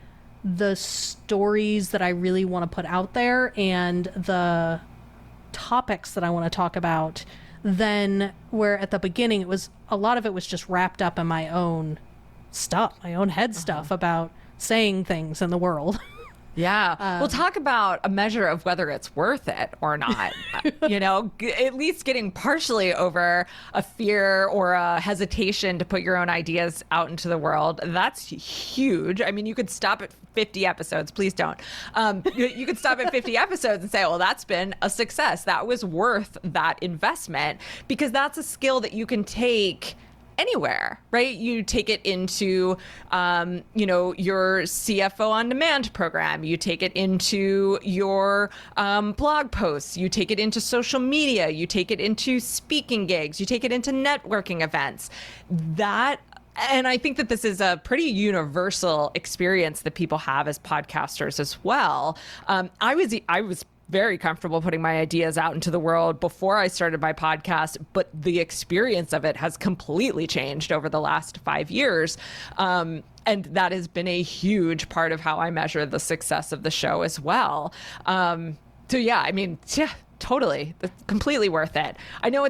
the stories that I really want to put out there and the topics that I want to talk about, than where at the beginning a lot of it was just wrapped up in my own stuff, my own head stuff about saying things in the world. Yeah. We'll talk about a measure of whether it's worth it or not. At least getting partially over a fear or a hesitation to put your own ideas out into the world. That's huge. I mean, you could stop at 50 episodes. Please don't. You could stop at 50 episodes and say, well, that's been a success. That was worth that investment, because that's a skill that you can take anywhere, right? You take it into, your CFO on demand program. You take it into your blog posts. You take it into social media. You take it into speaking gigs. You take it into networking events. And I think that this is a pretty universal experience that people have as podcasters as well. I was very comfortable putting my ideas out into the world before I started my podcast, but the experience of it has completely changed over the last 5 years. And that has been a huge part of how I measure the success of the show as well. Totally. That's completely worth it. I know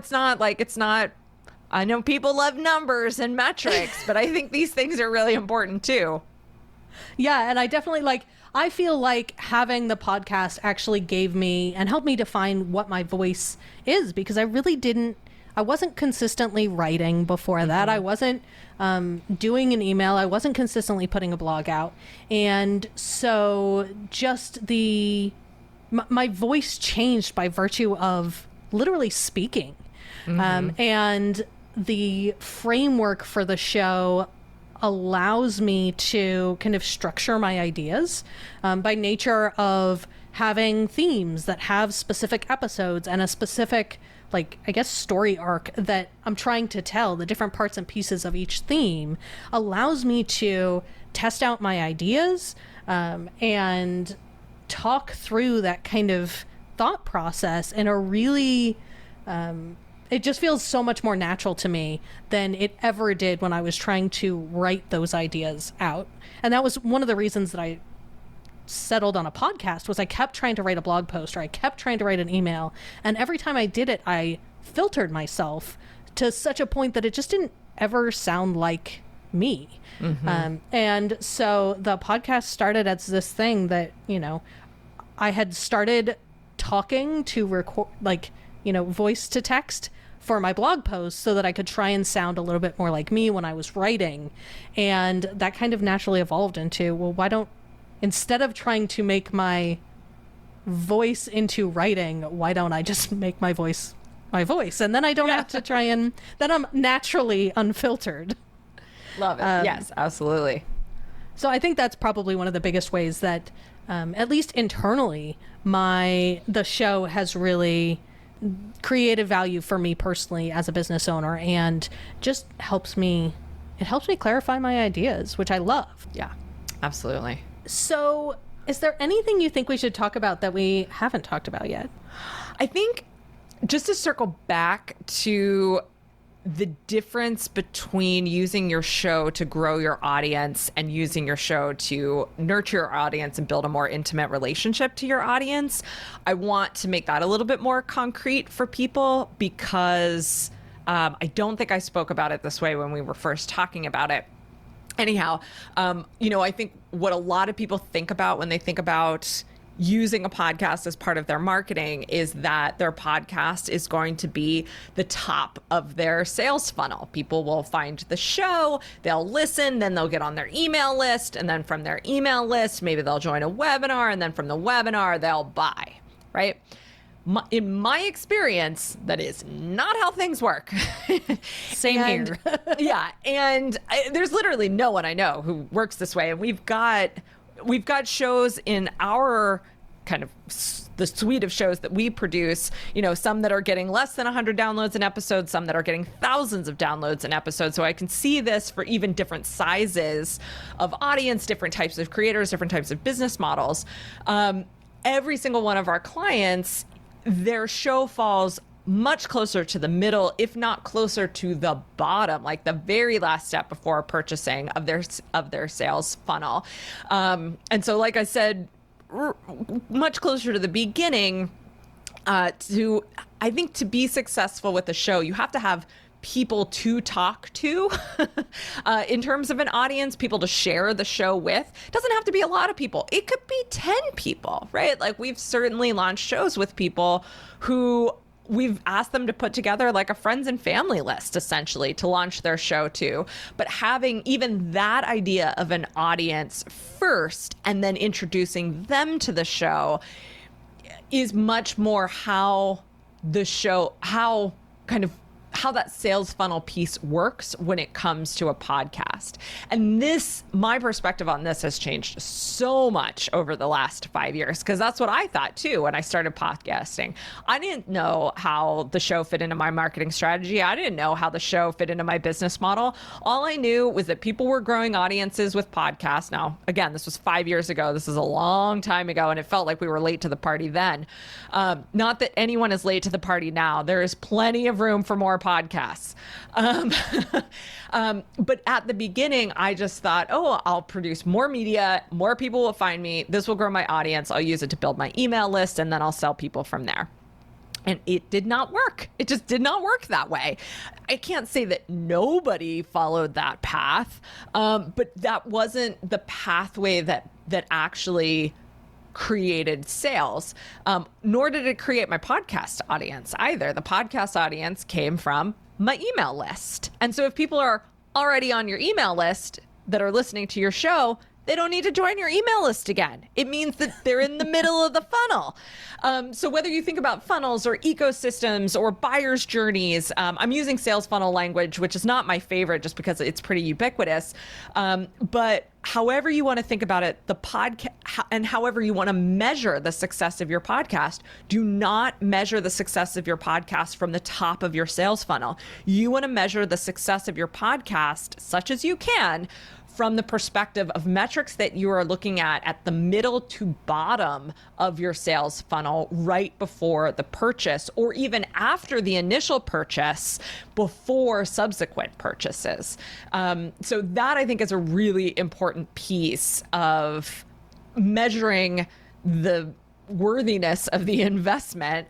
I know people love numbers and metrics, but I think these things are really important too. Yeah, and I definitely I feel like having the podcast actually gave me and helped me define what my voice is, because I wasn't consistently writing before that. I wasn't doing an email. I wasn't consistently putting a blog out. And so just my voice changed by virtue of literally speaking. And the framework for the show allows me to kind of structure my ideas by nature of having themes that have specific episodes and a specific, story arc that I'm trying to tell. The different parts and pieces of each theme allows me to test out my ideas and talk through that kind of thought process in a really it just feels so much more natural to me than it ever did when I was trying to write those ideas out. And that was one of the reasons that I settled on a podcast, was I kept trying to write a blog post, or I kept trying to write an email. And every time I did it, I filtered myself to such a point that it just didn't ever sound like me. And so the podcast started as this thing that, I had started talking to record, voice to text for my blog posts so that I could try and sound a little bit more like me when I was writing. And that kind of naturally evolved into, well, instead of trying to make my voice into writing, why don't I just make my voice my voice? And then I don't have to try and, then I'm naturally unfiltered. Love it. Yes, absolutely. So I think that's probably one of the biggest ways that, at least internally, the show has really created value for me personally as a business owner, and just helps me clarify my ideas, which I love. Yeah, absolutely. So is there anything you think we should talk about that we haven't talked about yet? I think just to circle back to the difference between using your show to grow your audience and using your show to nurture your audience and build a more intimate relationship to your audience, I want to make that a little bit more concrete for people, because I don't think I spoke about it this way when we were first talking about it. Anyhow, I think what a lot of people think about when they think about using a podcast as part of their marketing is that their podcast is going to be the top of their sales funnel. People will find the show, they'll listen, then they'll get on their email list, and then from their email list, maybe they'll join a webinar, and then from the webinar, they'll buy, right? In my experience, that is not how things work. Same here. Yeah, and there's literally no one I know who works this way, and we've got shows in our kind of the suite of shows that we produce, some that are getting less than 100 downloads an episode, some that are getting thousands of downloads an episode. So I can see this for even different sizes of audience, different types of creators, different types of business models. Every single one of our clients, their show falls much closer to the middle, if not closer to the bottom, like the very last step before purchasing of their sales funnel. And so, like I said, much closer to the beginning. I think to be successful with a show, you have to have people to talk to in terms of an audience, people to share the show with. It doesn't have to be a lot of people. It could be 10 people, right? Like we've certainly launched shows with people who we've asked them to put together like a friends and family list, essentially, to launch their show to. But having even that idea of an audience first and then introducing them to the show is much more how that sales funnel piece works when it comes to a podcast. And my perspective on this has changed so much over the last 5 years, because that's what I thought too when I started podcasting. I didn't know how the show fit into my marketing strategy. I didn't know how the show fit into my business model. All I knew was that people were growing audiences with podcasts. Now, again, this was 5 years ago. This is a long time ago, and it felt like we were late to the party then. Not that anyone is late to the party now. There is plenty of room for more podcasts. But at the beginning, I just thought, I'll produce more media, more people will find me. This will grow my audience. I'll use it to build my email list, and then I'll sell people from there. And it did not work. It just did not work that way. I can't say that nobody followed that path, but that wasn't the pathway that actually created sales, nor did it create my podcast audience either. The podcast audience came from my email list. And so if people are already on your email list that are listening to your show, they don't need to join your email list again. It means that they're in the middle of the funnel. So whether you think about funnels or ecosystems or buyer's journeys, I'm using sales funnel language, which is not my favorite just because it's pretty ubiquitous. But however you want to think about it, the podcast, and however you want to measure the success of your podcast, do not measure the success of your podcast from the top of your sales funnel. You want to measure the success of your podcast, such as you can, from the perspective of metrics that you are looking at the middle to bottom of your sales funnel, right before the purchase, or even after the initial purchase, before subsequent purchases. So that, I think, is a really important piece of measuring the worthiness of the investment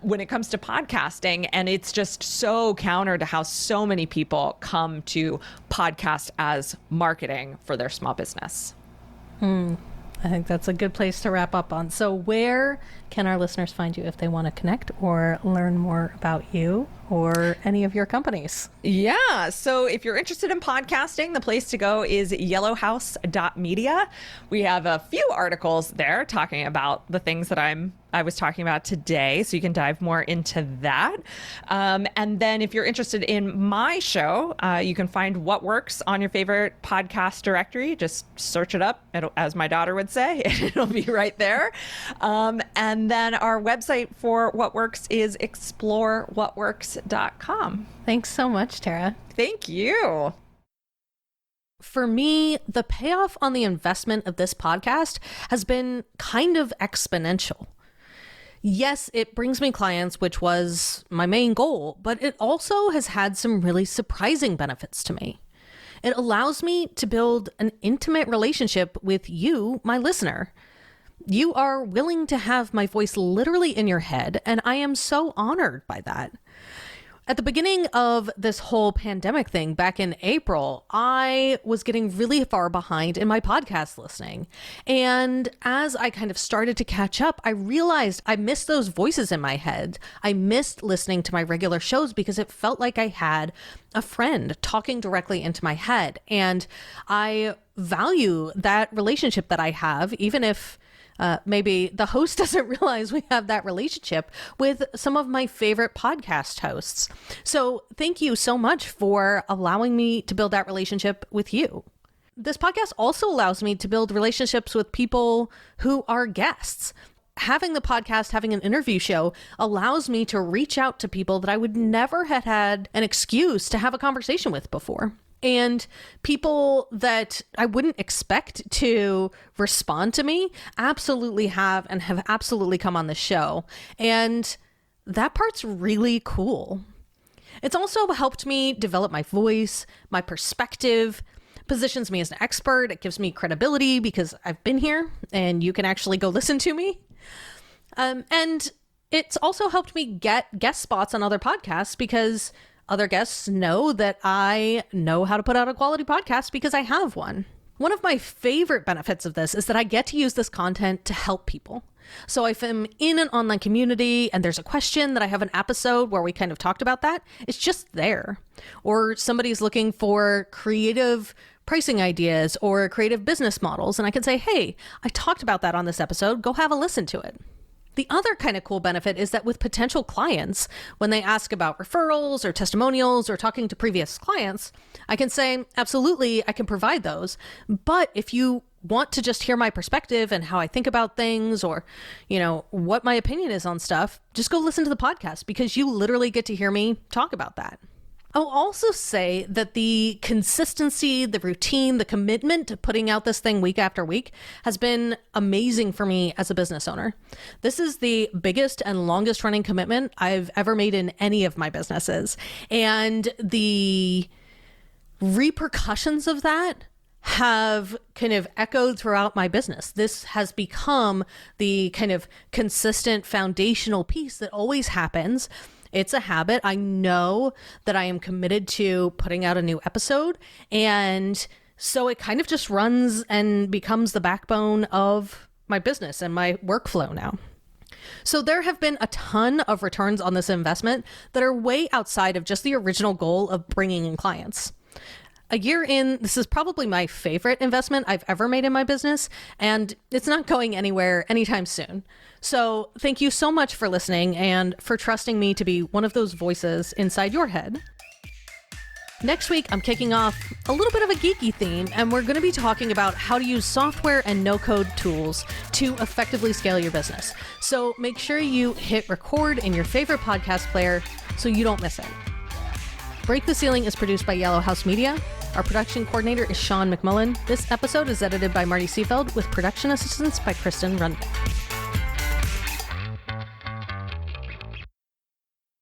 when it comes to podcasting. And it's just so counter to how so many people come to podcast as marketing for their small business. I think that's a good place to wrap up on. So where can our listeners find you if they want to connect or learn more about you or any of your companies? Yeah. So if you're interested in podcasting, the place to go is yellowhouse.media. We have a few articles there talking about the things that I was talking about today, so you can dive more into that. And then if you're interested in my show, you can find What Works on your favorite podcast directory. Just search it up, as my daughter would say, and it'll be right there. And then our website for What Works is explorewhatworks.com. Thanks so much, Tara. Thank you. For me, the payoff on the investment of this podcast has been kind of exponential. Yes, it brings me clients, which was my main goal, but it also has had some really surprising benefits to me. It allows me to build an intimate relationship with you, my listener. You are willing to have my voice literally in your head, and I am so honored by that. At the beginning of this whole pandemic thing back in April, I was getting really far behind in my podcast listening. And as I kind of started to catch up, I realized I missed those voices in my head. I missed listening to my regular shows because it felt like I had a friend talking directly into my head. And I value that relationship that I have, even if maybe the host doesn't realize we have that relationship with some of my favorite podcast hosts. So thank you so much for allowing me to build that relationship with you. This podcast also allows me to build relationships with people who are guests. Having the podcast, having an interview show allows me to reach out to people that I would never have had an excuse to have a conversation with before. And people that I wouldn't expect to respond to me absolutely have and have absolutely come on the show. And that part's really cool. It's also helped me develop my voice, my perspective, positions me as an expert. It gives me credibility because I've been here and you can actually go listen to me. And it's also helped me get guest spots on other podcasts because other guests know that I know how to put out a quality podcast because I have one. One of my favorite benefits of this is that I get to use this content to help people. So if I'm in an online community and there's a question that I have an episode where we kind of talked about that, it's just there. Or somebody's looking for creative pricing ideas or creative business models. And I can say, hey, I talked about that on this episode. Go have a listen to it. The other kind of cool benefit is that with potential clients, when they ask about referrals or testimonials or talking to previous clients, I can say, absolutely, I can provide those. But if you want to just hear my perspective and how I think about things or, what my opinion is on stuff, just go listen to the podcast because you literally get to hear me talk about that. I'll also say that the consistency, the routine, the commitment to putting out this thing week after week has been amazing for me as a business owner. This is the biggest and longest running commitment I've ever made in any of my businesses. And the repercussions of that have kind of echoed throughout my business. This has become the kind of consistent foundational piece that always happens. It's a habit. I know that I am committed to putting out a new episode. And so it kind of just runs and becomes the backbone of my business and my workflow now. So there have been a ton of returns on this investment that are way outside of just the original goal of bringing in clients. A year in, this is probably my favorite investment I've ever made in my business, and it's not going anywhere anytime soon. So thank you so much for listening and for trusting me to be one of those voices inside your head. Next week, I'm kicking off a little bit of a geeky theme, and we're going to be talking about how to use software and no-code tools to effectively scale your business. So make sure you hit record in your favorite podcast player so you don't miss it. Break the Ceiling is produced by Yellow House Media. Our production coordinator is Tara McMullin. This episode is edited by Marty Seefeld with production assistance by Kristen Rundin.